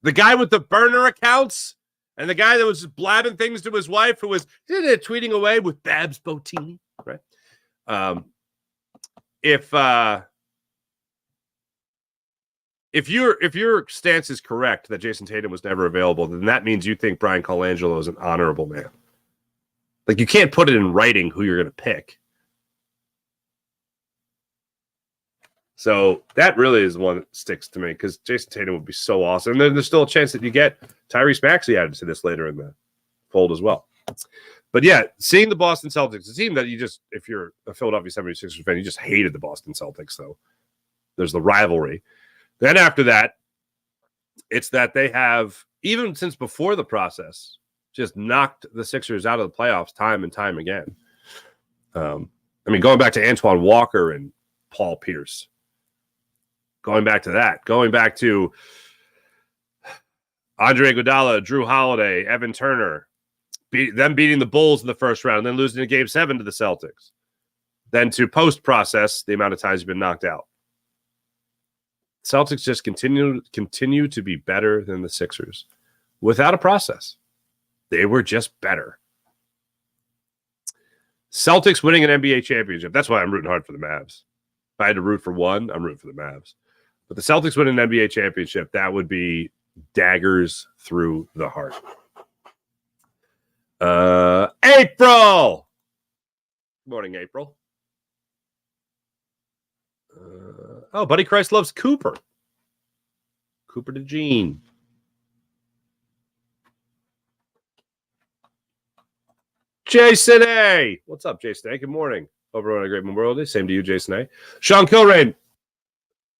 The guy with the burner accounts and the guy that was just blabbing things to his wife who was tweeting away with Babs Botini, right? If your stance is correct that Jason Tatum was never available, then that means you think Brian Colangelo is an honorable man. Like, you can't put it in writing who you're going to pick. So that really is one that sticks to me because Jason Tatum would be so awesome. And then there's still a chance that you get Tyrese Maxey added to this later in the fold as well. But yeah, seeing the Boston Celtics, a team that if you're a Philadelphia 76ers fan, you just hated the Boston Celtics, though. There's the rivalry. Then after that, it's that they have, even since before the process, just knocked the Sixers out of the playoffs time and time again. Going back to Antoine Walker and Paul Pierce. Going back to that. Going back to Andre Iguodala, Drew Holiday, Evan Turner. Them beating the Bulls in the first round, then losing in Game 7 to the Celtics. Then to post-process, the amount of times you've been knocked out. Celtics just continue to be better than the Sixers without a process. They were just better. Celtics winning an NBA championship. That's why I'm rooting hard for the Mavs. If I had to root for one, I'm rooting for the Mavs. But the Celtics winning an NBA championship, that would be daggers through the heart. April! Good morning, April. Buddy Christ loves Cooper. Cooper to Gene. Jason A. What's up, Jason A? Good morning. Hope everyone had a great Memorial Day. Same to you, Jason A. Sean Kilrain.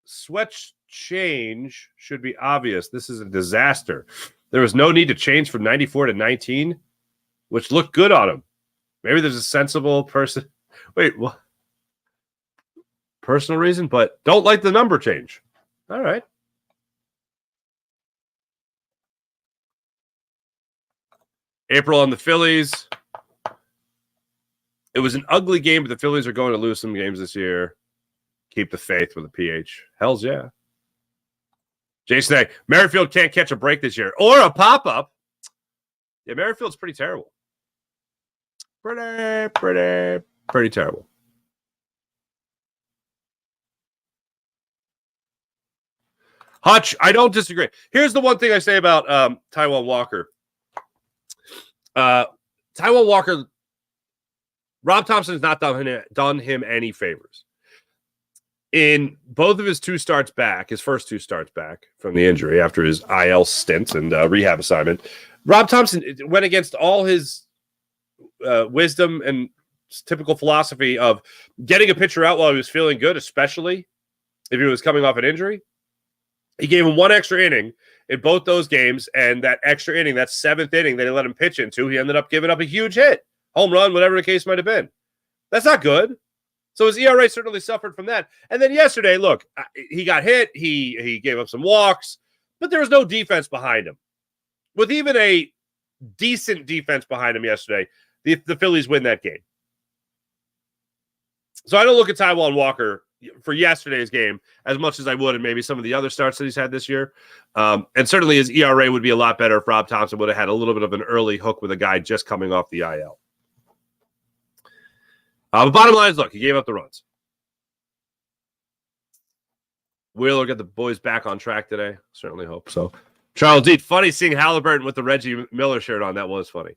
Sweat change should be obvious. This is a disaster. There was no need to change from 94 to 19, which looked good on him. Maybe there's a sensible person. Wait, what? Personal reason, but don't like the number change. All right. April on the Phillies. It was an ugly game, but the Phillies are going to lose some games this year. Keep the faith with a PH. Hells yeah. Jason A. Merrifield can't catch a break this year. Or a pop-up. Yeah, Merrifield's pretty terrible. Pretty terrible. Hutch, I don't disagree. Here's the one thing I say about Taijuan Walker. Taijuan Walker, Rob Thompson has not done him any favors. In both of his first two starts back from the injury after his IL stint and rehab assignment, Rob Thompson went against all his wisdom and typical philosophy of getting a pitcher out while he was feeling good, especially if he was coming off an injury. He gave him one extra inning in both those games, and that extra inning, that seventh inning that he let him pitch into, he ended up giving up a huge hit, home run, whatever the case might have been. That's not good. So his ERA certainly suffered from that. And then yesterday, look, he got hit. He gave up some walks, but there was no defense behind him. With even a decent defense behind him yesterday, the Phillies win that game. So I don't look at Taijuan Walker for yesterday's game as much as I would in maybe some of the other starts that he's had this year. And certainly his ERA would be a lot better if Rob Thompson would have had a little bit of an early hook with a guy just coming off the IL. But bottom line is, look, he gave up the runs. Wheeler get the boys back on track today. Certainly hope so. Charles D. Funny seeing Halliburton with the Reggie Miller shirt on. That was funny.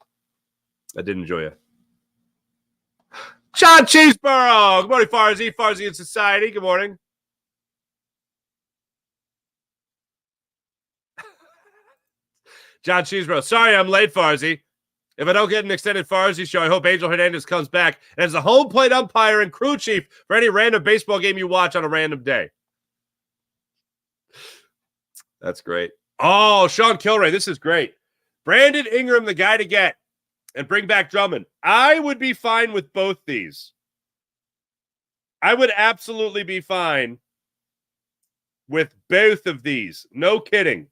I did enjoy it. John Cheeseborough. Good morning, Farzy. Farzy in Society. Good morning. John Cheeseborough. Sorry I'm late, Farzy. If I don't get an extended Farzy show, I hope Angel Hernandez comes back and is a home plate umpire and crew chief for any random baseball game you watch on a random day. That's great. Oh, Sean Kilray. This is great. Brandon Ingram, the guy to get. And bring back Drummond. I would be fine with both these. I would absolutely be fine with both of these. No kidding.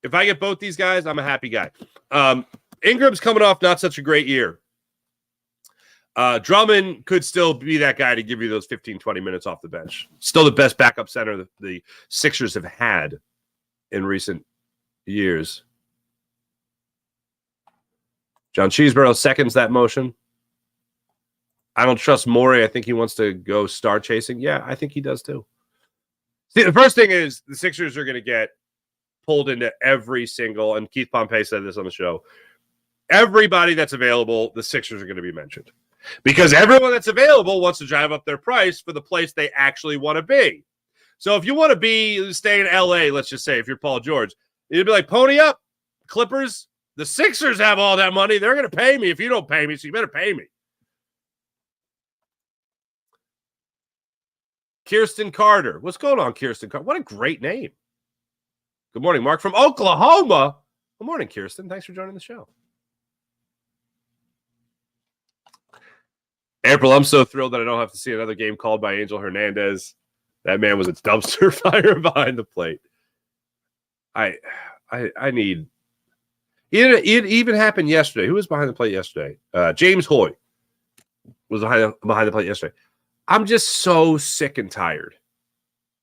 If I get both these guys, I'm a happy guy. Ingram's coming off not such a great year. Drummond could still be that guy to give you those 15, 20 minutes off the bench. Still the best backup center the Sixers have had in recent years. John Cheeseborough seconds that motion. I don't trust Morey. I think he wants to go star chasing. Yeah, I think he does too. See, the first thing is the Sixers are going to get pulled into every single, and Keith Pompey said this on the show, everybody that's available, the Sixers are going to be mentioned. Because everyone that's available wants to drive up their price for the place they actually want to be. So if you want to stay in LA, let's just say, if you're Paul George, you'd be like, pony up, Clippers. The Sixers have all that money. They're going to pay me if you don't pay me, so you better pay me. Kirsten Carter. What's going on, Kirsten Carter? What a great name. Good morning, Mark from Oklahoma. Good morning, Kirsten. Thanks for joining the show. April, I'm so thrilled that I don't have to see another game called by Angel Hernandez. That man was a dumpster fire behind the plate. I need... It even happened yesterday. Who was behind the plate yesterday? James Hoy was behind the plate yesterday. I'm just so sick and tired.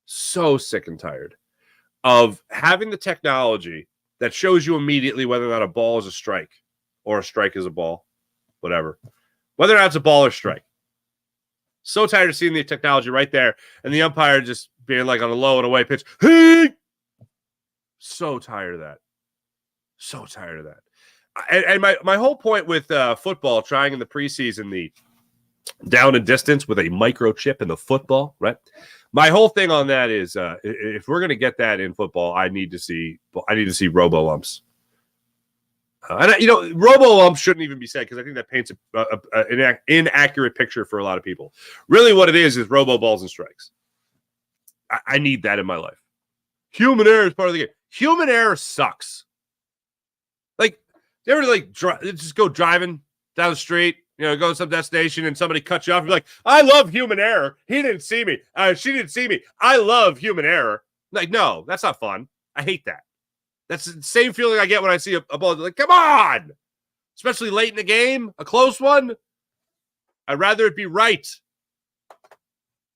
So sick and tired of having the technology that shows you immediately whether or not a ball is a strike or a strike is a ball, whatever. Whether or not it's a ball or strike. So tired of seeing the technology right there and the umpire just being like on a low and away pitch. Hey! So tired of that. So tired of that. And my whole point with football, trying in the preseason the down and distance with a microchip in the football, right? My whole thing on that is if we're going to get that in football, I need to see robo lumps. And robo lumps shouldn't even be said because I think that paints an inaccurate picture for a lot of people. Really, what it is robo balls and strikes. I need that in my life. Human error is part of the game. Human error sucks. Like, you ever just go driving down the street, go to some destination and somebody cuts you off and be like, I love human error. He didn't see me. She didn't see me. I love human error. Like, no, that's not fun. I hate that. That's the same feeling I get when I see a ball. Like, come on. Especially late in the game, a close one. I'd rather it be right.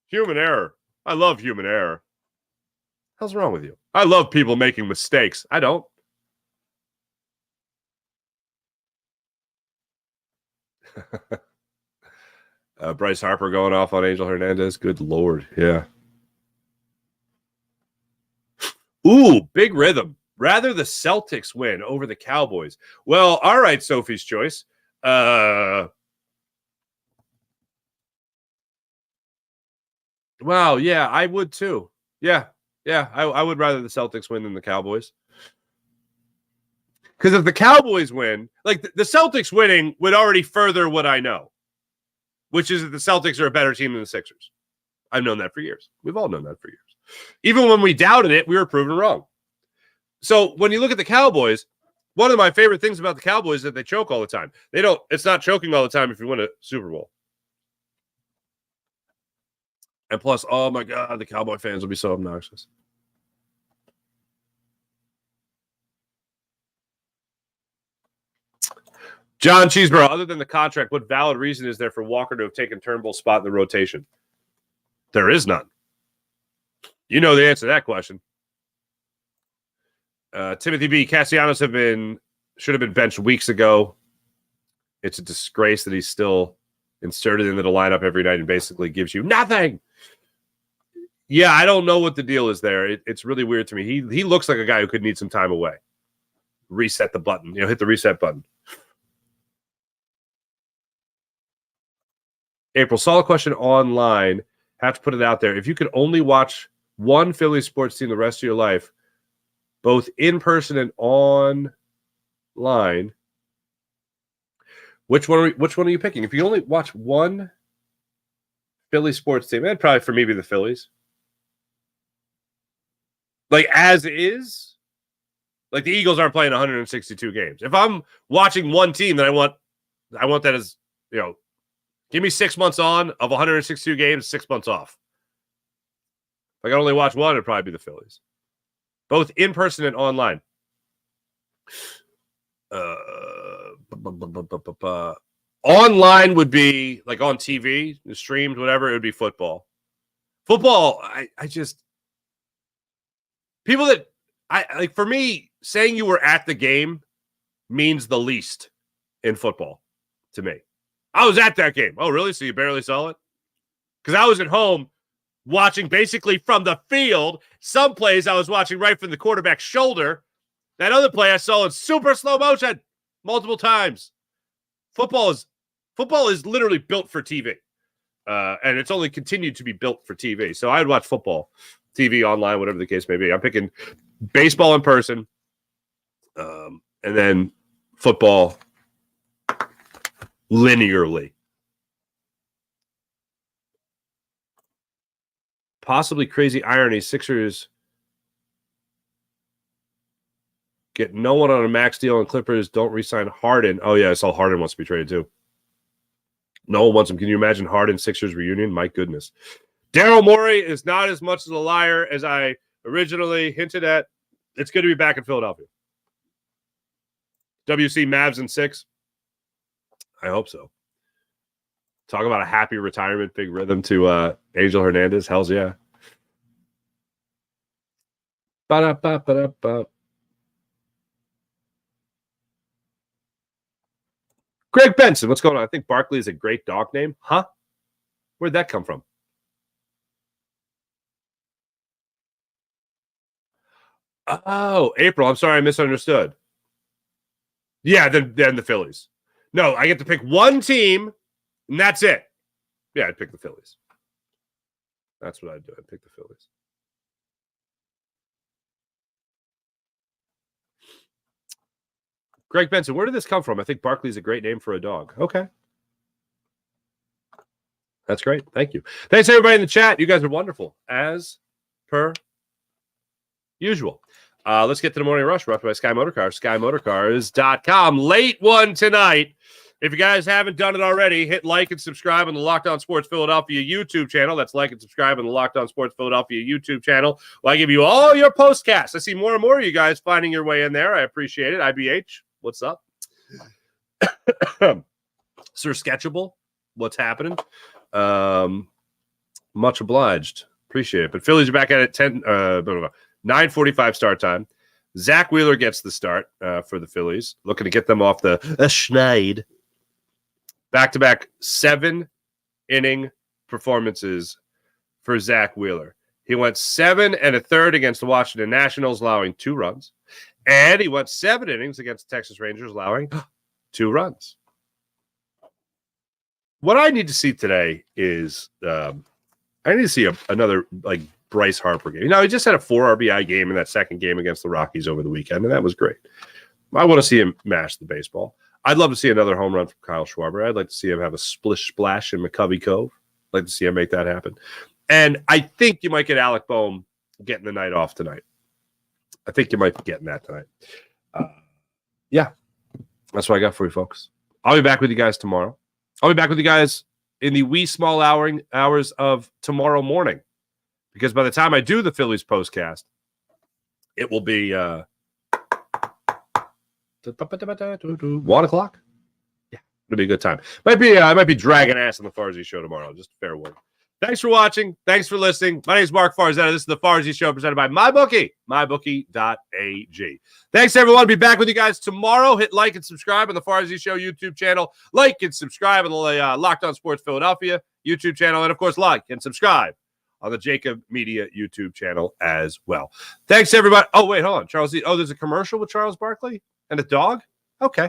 Human error. I love human error. How's wrong with you? I love people making mistakes. I don't. Bryce Harper going off on Angel Hernandez. Good Lord. Yeah. Ooh, big rhythm. Rather the Celtics win over the Cowboys. Well, all right, Sophie's choice. Wow, yeah, I would too. Yeah, I would rather the Celtics win than the Cowboys. Because if the Cowboys win, like the Celtics winning would already further what I know, which is that the Celtics are a better team than the Sixers. I've known that for years. We've all known that for years. Even when we doubted it, we were proven wrong. So when you look at the Cowboys, one of my favorite things about the Cowboys is that they choke all the time. It's not choking all the time if you win a Super Bowl. And plus, oh my God, the Cowboy fans will be so obnoxious. John Cheeseborough, other than the contract, what valid reason is there for Walker to have taken Turnbull's spot in the rotation? There is none. You know the answer to that question. Timothy B. Castellanos should have been benched weeks ago. It's a disgrace that he's still inserted into the lineup every night and basically gives you nothing. Yeah, I don't know what the deal is there. It's really weird to me. He looks like a guy who could need some time away. Reset the button. Hit the reset button. April, saw a question online. Have to put it out there. If you could only watch one Phillies sports team the rest of your life, both in person and online, which one are you picking? If you only watch one Philly sports team, it'd probably for me be the Phillies. Like as is, like the Eagles aren't playing 162 games. If I'm watching one team, then I want that as Give me 6 months on of 162 games, 6 months off. If I could only watch one, it'd probably be the Phillies. Both in person and online. Online would be like on TV, streamed, whatever. It would be football. Football, I just people that I like. For me, saying you were at the game means the least in football to me. I was at that game. Oh, really? So you barely saw it? Because I was at home watching basically from the field. Some plays I was watching right from the quarterback's shoulder. That other play I saw in super slow motion multiple times. Football is literally built for TV. And it's only continued to be built for TV. So I'd watch football, TV, online, whatever the case may be. I'm picking baseball in person, and then football linearly. Possibly crazy irony. Sixers get no one on a max deal, and Clippers don't re-sign Harden. Oh, yeah, I saw Harden wants to be traded too. No one wants him. Can you imagine Harden Sixers reunion? My goodness. Daryl Morey is not as much of a liar as I originally hinted at. It's good to be back in Philadelphia. WC Mavs in 6. I hope so. Talk about a happy retirement, big rhythm to Angel Hernandez. Hells yeah. Ba-da-ba-ba-da-ba. Greg Benson, what's going on? I think Barkley is a great dog name. Huh? Where'd that come from? Oh, April. I'm sorry, I misunderstood. Yeah, then the Phillies. No, I get to pick one team, and that's it. Yeah, I'd pick the Phillies. That's what I'd do. I'd pick the Phillies. Greg Benson, where did this come from? I think Barkley's a great name for a dog. Okay. That's great. Thank you. Thanks, everybody in the chat. You guys are wonderful, as per usual. Let's get to the morning rush brought by Sky Motorcars, skymotorcars.com. Late one tonight. If you guys haven't done it already, hit like and subscribe on the Locked On Sports Philadelphia YouTube channel. That's like and subscribe on the Locked On Sports Philadelphia YouTube channel. Well, I give you all your postcasts. I see more and more of you guys finding your way in there. I appreciate it. IBH, what's up? Sir Sketchable, what's happening? Much obliged. Appreciate it. But Phillies are back at it 9:45 start time. Zach Wheeler gets the start for the Phillies, looking to get them off the schneid. Back-to-back 7-inning performances for Zach Wheeler. He went 7 1/3 against the Washington Nationals, allowing 2 runs. And he went 7 innings against the Texas Rangers, allowing 2 runs. What I need to see today is I need to see another like Bryce Harper game. You know, he just had a 4 RBI game in that second game against the Rockies over the weekend, and that was great. I want to see him mash the baseball. I'd love to see another home run from Kyle Schwarber. I'd like to see him have a splish splash in McCovey Cove. I'd like to see him make that happen. And I think you might get Alec Boehm getting the night off tonight. I think you might be getting that tonight. Yeah, that's what I got for you, folks. I'll be back with you guys tomorrow. I'll be back with you guys in the wee small hours of tomorrow morning. Because by the time I do the Phillies postcast, it will be 1 o'clock. Yeah, it'll be a good time. I might be dragging ass on the Farzy show tomorrow. Just fair warning. Thanks for watching. Thanks for listening. My name is Mark Farzetta. This is the Farzy Show presented by MyBookie, mybookie.ag. Thanks, everyone. I'll be back with you guys tomorrow. Hit like and subscribe on the Farzy Show YouTube channel. Like and subscribe on the Locked On Sports Philadelphia YouTube channel. And, of course, like and subscribe on the Jacob Media YouTube channel as well. Thanks, everybody. Oh, wait, hold on. Charles, there's a commercial with Charles Barkley and a dog? Okay.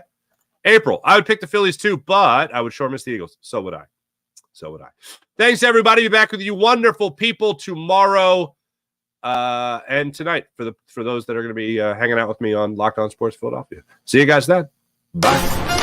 April, I would pick the Phillies too, but I would sure miss the Eagles. So would I. Thanks, everybody. Be back with you wonderful people tomorrow and tonight for those that are going to be hanging out with me on Locked On Sports Philadelphia. See you guys then. Bye.